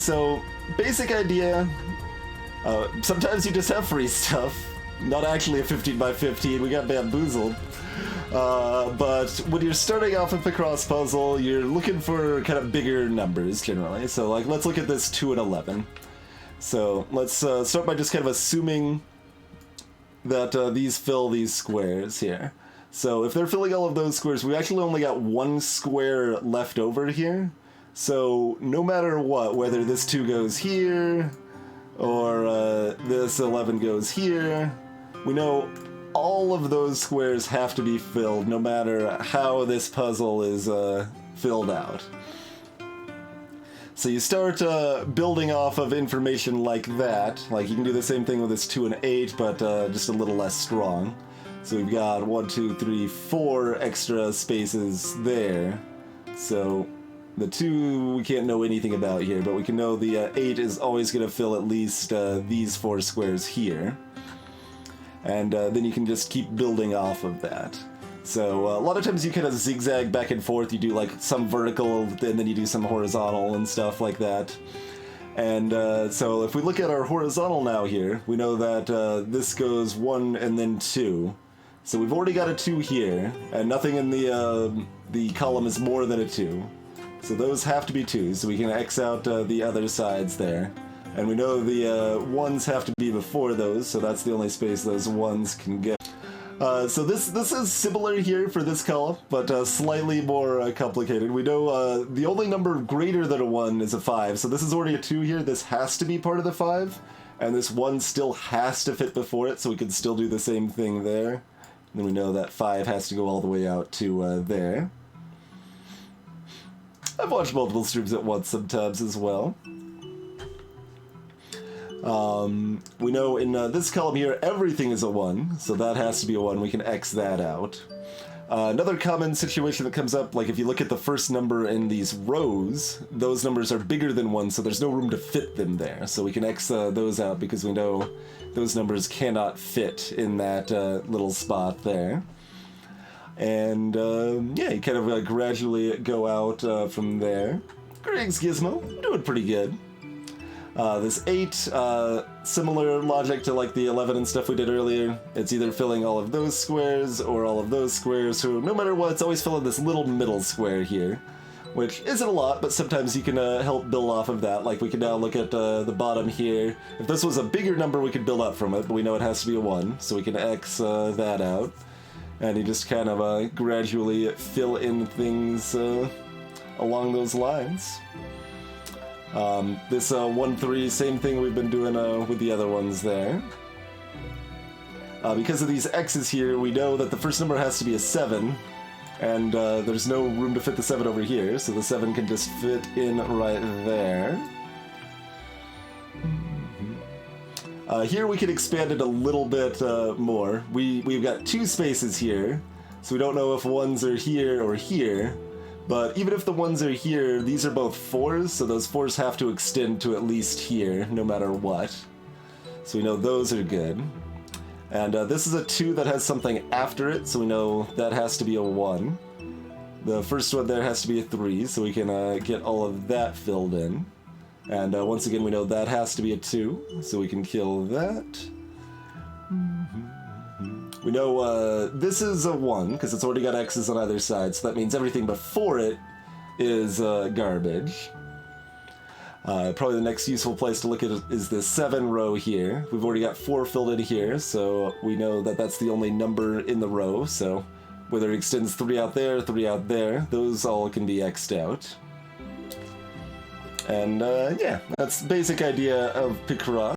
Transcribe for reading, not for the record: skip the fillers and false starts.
So, basic idea, sometimes you just have free stuff. Not actually a 15 by 15, we got bamboozled. But when you're starting off a Picross puzzle, you're looking for kind of bigger numbers generally. So like, let's look at this 2 and 11. So let's start by just kind of assuming that these fill these squares here. So if they're filling all of those squares, we actually only got one square left over here. So no matter what, whether this 2 goes here, or this 11 goes here, we know all of those squares have to be filled no matter how this puzzle is filled out. So you start building off of information like that. Like you can do the same thing with this 2 and 8, but just a little less strong. So we've got 1, 2, 3, 4 extra spaces there. So the 2 we can't know anything about here, but we can know the 8 is always going to fill at least these 4 squares here. And then you can just keep building off of that. So a lot of times you kind of zigzag back and forth. You do like some vertical, and then you do some horizontal and stuff like that. And so if we look at our horizontal now here, we know that this goes 1 and then 2. So we've already got a 2 here, and nothing in the column is more than a 2. So those have to be 2s, so we can X out the other sides there. And we know the 1s have to be before those, so that's the only space those 1s can get. So this is similar here for this column, but slightly more complicated. We know the only number greater than a 1 is a 5, so this is already a 2 here. This has to be part of the 5, and this 1 still has to fit before it, so we can still do the same thing there. And then we know that 5 has to go all the way out to there. I've watched multiple streams at once sometimes as well. We know in this column here, everything is a 1, so that has to be a 1. We can X that out. Another common situation that comes up, like if you look at the first number in these rows, those numbers are bigger than 1, so there's no room to fit them there. So we can X those out because we know those numbers cannot fit in that little spot there. And yeah, you kind of gradually go out from there. Greetings, Gizmo. Doing pretty good. This 8, similar logic to like the 11 and stuff we did earlier. It's either filling all of those squares or all of those squares, so no matter what, it's always filling this little middle square here, which isn't a lot, but sometimes you can help build off of that. Like we can now look at the bottom here. If this was a bigger number, we could build up from it, but we know it has to be a 1, so we can X that out. And you just kind of gradually fill in things along those lines. This 1, 3, same thing we've been doing with the other ones there. Because of these X's here, we know that the first number has to be a 7, and there's no room to fit the 7 over here, so the 7 can just fit in right there. Here we can expand it a little bit more. We've got 2 spaces here, so we don't know if 1s are here or here. But even if the 1s are here, these are both 4s, so those 4s have to extend to at least here, no matter what. So we know those are good. And this is a 2 that has something after it, so we know that has to be a 1. The first one there has to be a 3, so we can get all of that filled in. And once again, we know that has to be a 2, so we can kill that. We know this is a 1, because it's already got X's on either side, so that means everything before it is garbage. Probably the next useful place to look at is the 7 row here. We've already got 4 filled in here, so we know that that's the only number in the row, so whether it extends 3 out there, 3 out there, those all can be X'd out. And yeah, that's the basic idea of Picross.